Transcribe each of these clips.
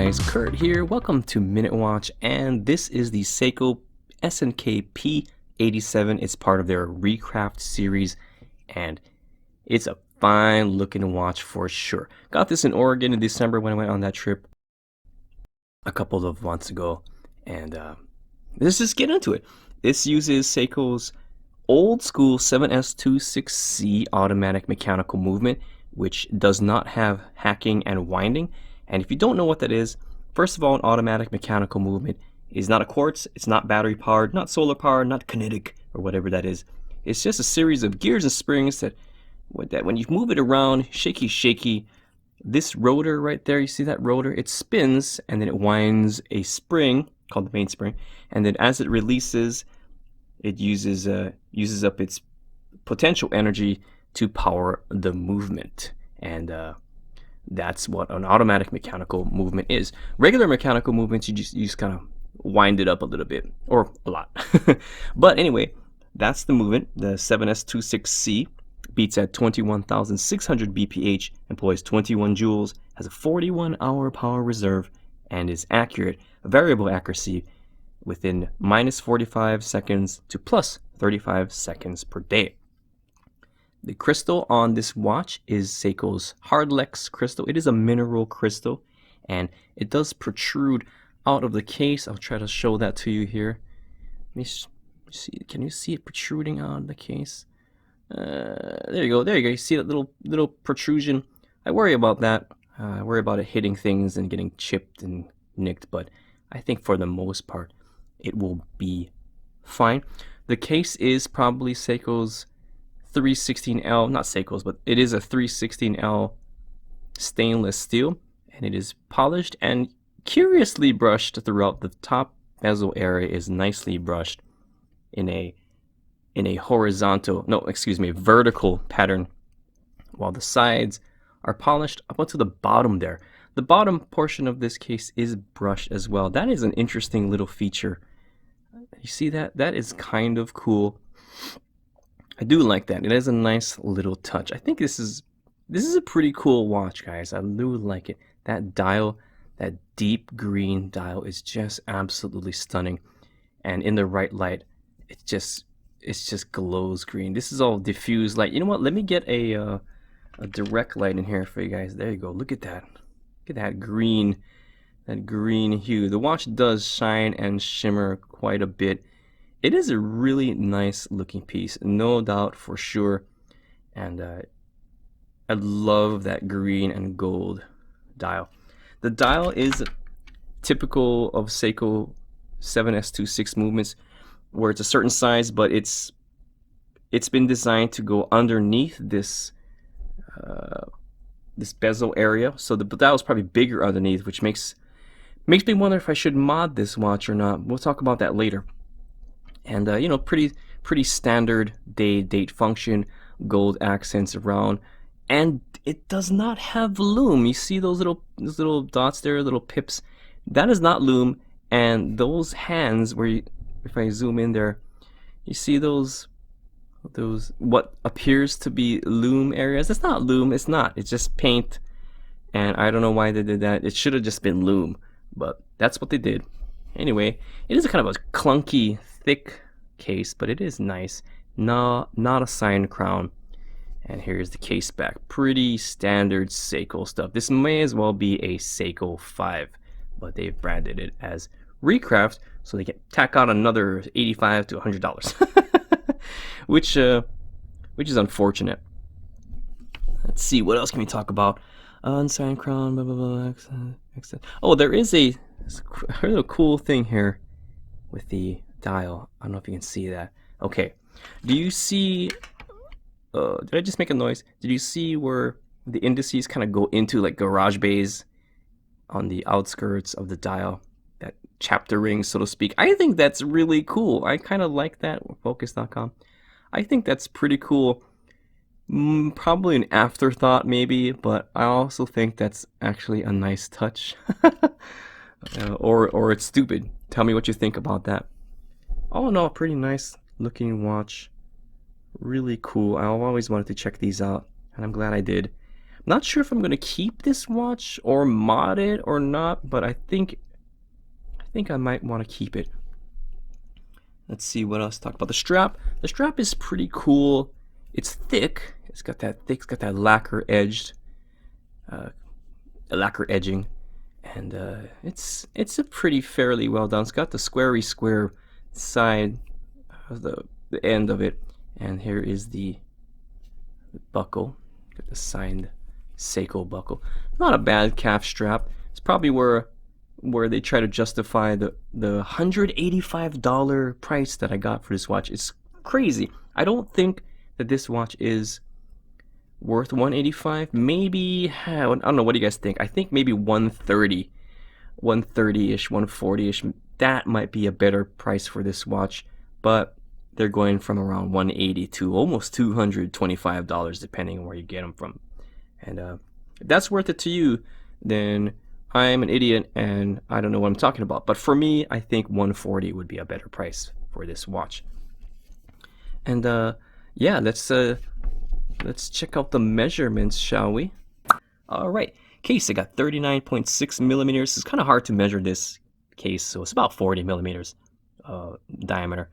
guys, Kurt here. Welcome to Minitwatch, and this is the Seiko SNKP27. It's part of their Recraft series, and it's a fine looking watch for sure. Got this in Oregon in December when I went on that trip a couple of months ago, and let's just get into it. This uses Seiko's old school 7S26C automatic mechanical movement, which does not have hacking and winding. And if you don't know what that is, first of all, an automatic mechanical movement is not a quartz, it's not battery powered, not solar powered, not kinetic, or whatever that is. It's just a series of gears and springs that when you move it around, shaky, this rotor right there, you see that rotor? It spins and then it winds a spring called the mainspring, and then as it releases, it uses up its potential energy to power the movement. And that's what an automatic mechanical movement is. Regular mechanical movements, you just kind of wind it up a little bit, or a lot. But anyway, that's the movement. The 7S26C beats at 21,600 BPH, employs 21 joules, has a 41-hour power reserve, and is accurate, variable accuracy within minus 45 seconds to plus 35 seconds per day. The crystal on this watch is Seiko's Hardlex crystal. It is a mineral crystal, and it does protrude out of the case. I'll try to show that to you here. Let me see. Can you see it protruding out of the case? There you go. You see that little protrusion? I worry about that. I worry about it hitting things and getting chipped and nicked, but I think for the most part, it will be fine. The case is probably Seiko's 316L, not Seiko's, but it is a 316L stainless steel, and it is polished and curiously brushed throughout. The top bezel area is nicely brushed in a vertical pattern, while the sides are polished up onto the bottom there. The bottom portion of this case is brushed as well. That is an interesting little feature. You see that? That is kind of cool. I do like that. It has a nice little touch. I think this is a pretty cool watch, guys. I do like it. That dial, that deep green dial, is just absolutely stunning. And in the right light, it just glows green. This is all diffused light. You know what? Let me get a direct light in here for you guys. There you go. Look at that. Look at that green hue. The watch does shine and shimmer quite a bit. It is a really nice looking piece, no doubt for sure. And I love that green and gold dial. The dial is typical of Seiko 7S26 movements, where it's a certain size, but it's been designed to go underneath this bezel area. So the dial is probably bigger underneath, which makes me wonder if I should mod this watch or not. We'll talk about that later. And you know, pretty standard date function, gold accents around, and it does not have lume. You see those little dots there, little pips? That is not lume. And those hands, if I zoom in there, you see those what appears to be lume areas. It's not lume. It's not. It's just paint. And I don't know why they did that. It should have just been lume, but that's what they did. Anyway, it is a kind of a clunky, thick case, but it is nice. Not a signed crown. And here's the case back. Pretty standard Seiko stuff. This may as well be a Seiko 5, but they've branded it as Recraft, so they can tack on another $85 to $100, which is unfortunate. Let's see, what else can we talk about? Unsigned crown, blah blah blah. Oh, there is a really cool thing here with the dial. I don't know if you can see that. Okay, do you see? Did I just make a noise? Did you see where the indices kind of go into like garage bays on the outskirts of the dial? That chapter ring, so to speak. I think that's really cool. I kind of like that. Focus.com. I think that's pretty cool. Probably an afterthought maybe, but I also think that's actually a nice touch. Or it's stupid. Tell me what you think about that. All in all, pretty nice looking watch. Really cool. I've always wanted to check these out, and I'm glad I did. Not sure if I'm gonna keep this watch or mod it or not, but I think I might want to keep it. Let's see what else to talk about. The strap. The strap is pretty cool. It's thick. It's got that lacquer edging, and it's a pretty fairly well done. It's got the square side of the end of it, and here is the buckle. Got the signed Seiko buckle. Not a bad calf strap. It's probably where they try to justify the $185 price that I got for this watch. It's crazy. I don't think that this watch is worth $185. Maybe, I don't know, what do you guys think? I think maybe $130, $130-ish, $140-ish. That might be a better price for this watch, but they're going from around $180 to almost $225 depending on where you get them from. And if that's worth it to you, then I'm an idiot and I don't know what I'm talking about. But for me, I think $140 would be a better price for this watch. And yeah, let's check out the measurements, shall we? All right, case, I got 39.6 millimeters. It's kind of hard to measure this case, so it's about 40 millimeters diameter.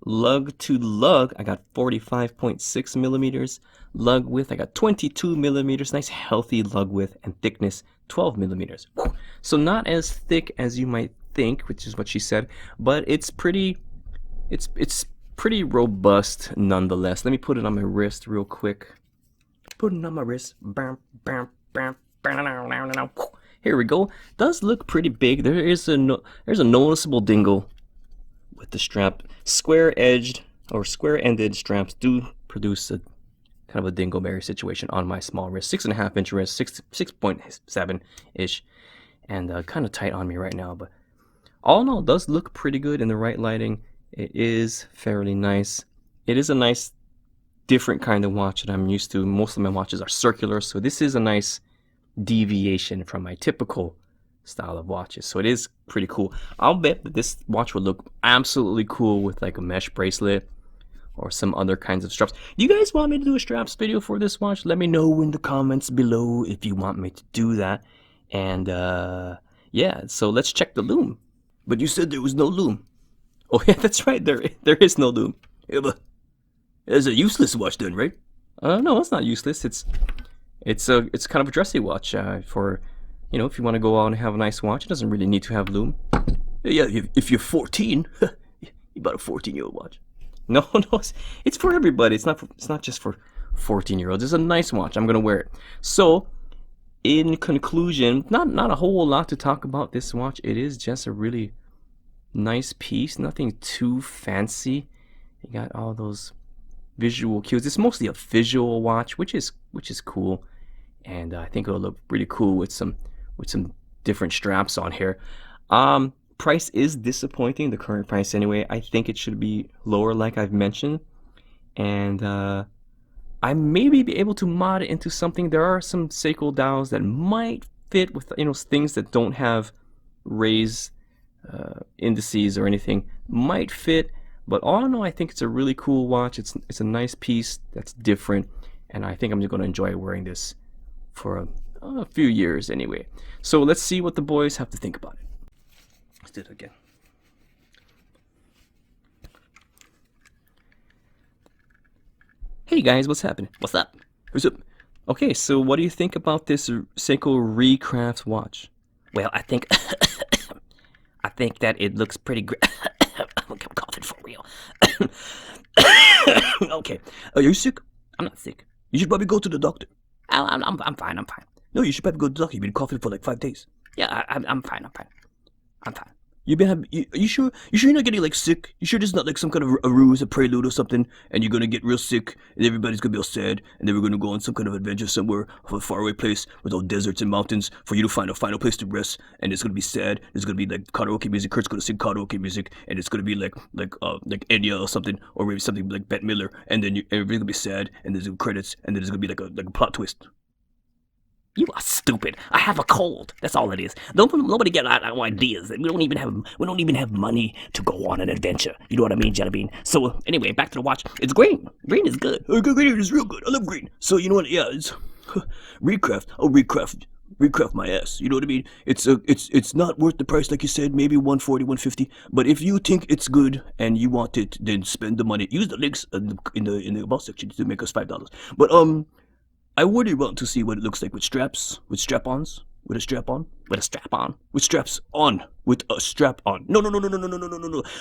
Lug to lug, I got 45.6 millimeters. Lug width, I got 22 millimeters. Nice healthy lug width, and thickness 12 millimeters. So not as thick as you might think, which is what she said, but it's pretty robust nonetheless. Let me put it on my wrist real quick. Put it on my wrist. Here we go. Does look pretty big. There's a noticeable dingle with the strap. Square-edged or square-ended straps do produce a kind of a dingleberry situation on my small wrist. 6.5-inch wrist, 6.7-ish, and kind of tight on me right now. But all in all, it does look pretty good in the right lighting. It is fairly nice. It is a nice, different kind of watch that I'm used to. Most of my watches are circular, so this is a nice deviation from my typical style of watches. So it is pretty cool. I'll bet that this watch would look absolutely cool with like a mesh bracelet or some other kinds of straps. Do you guys want me to do a straps video for this watch? Let me know in the comments below if you want me to do that. And yeah, so let's check the lume. But you said there was no lume. Oh yeah, that's right. There is no lume. Yeah, but it's a useless watch then, right? No, it's not useless. It's kind of a dressy watch for, you know, if you want to go out and have a nice watch. It doesn't really need to have lume. Yeah, if you're 14, you bought a 14-year-old watch. No, it's for everybody. It's not just for 14-year-olds. It's a nice watch. I'm gonna wear it. So, in conclusion, not a whole lot to talk about this watch. It is just a really nice piece. Nothing too fancy. You got all those visual cues. It's mostly a visual watch, which is cool, and I think it'll look pretty cool with some different straps on here. Price is disappointing, the current price anyway. I think it should be lower, like I've mentioned, and I maybe be able to mod it into something. There are some Seiko dials that might fit with, you know, things that don't have raised indices or anything. Might fit, but all in all, I think it's a really cool watch. It's a nice piece that's different, and I think I'm just going to enjoy wearing this for a few years anyway. So let's see what the boys have to think about it. Let's do it again. Hey guys, what's happening? What's up? What's up? Okay, so what do you think about this Seiko Recraft watch? Well, I think that it looks pretty great. I'm coughing for real. Okay. Are you sick? I'm not sick. You should probably go to the doctor. I'm fine. I'm fine. No, you should probably go to the doctor. You've been coughing for like 5 days. Yeah, I'm fine. I'm fine. You've been you sure you're not getting like sick? You sure this is not like some kind of a ruse, a prelude or something, and you're gonna get real sick and everybody's gonna be all sad and then we're gonna go on some kind of adventure somewhere of a faraway place with all deserts and mountains for you to find a final place to rest, and it's gonna be sad. There's gonna be like karaoke music. Kurt's gonna sing karaoke music, and it's gonna be like Enya or something, or maybe something like Bette Midler, and then everything's gonna be sad, and there's credits, and then there's gonna be like a plot twist. You are stupid. I have a cold. That's all it is. Nobody get no ideas. We don't even have money to go on an adventure. You know what I mean, Jellybean? So anyway, back to the watch. It's green. Green is good. Green is real good. I love green. So you know what? Yeah, Recraft. Oh, recraft my ass. You know what I mean? It's not worth the price, like you said, maybe 140, 150. But if you think it's good and you want it, then spend the money. Use the links in the about section to make us $5. But I really want to see what it looks like with straps, with strap-ons, with a strap on, with a strap on, with straps on, with a strap on. No,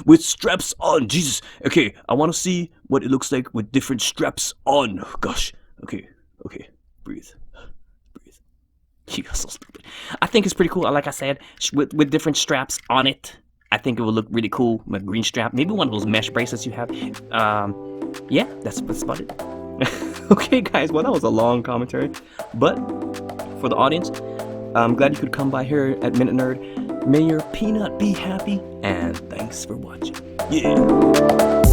with straps on. Jesus. Okay, I want to see what it looks like with different straps on. Gosh. Okay. Breathe. You are so stupid. I think it's pretty cool. Like I said, with different straps on it, I think it will look really cool. With a green strap, maybe one of those mesh bracelets you have. Yeah, that's about it. Okay, guys. Well, that was a long commentary, but for the audience, I'm glad you could come by here at Minute Nerd. May your peanut be happy, and thanks for watching. Yeah.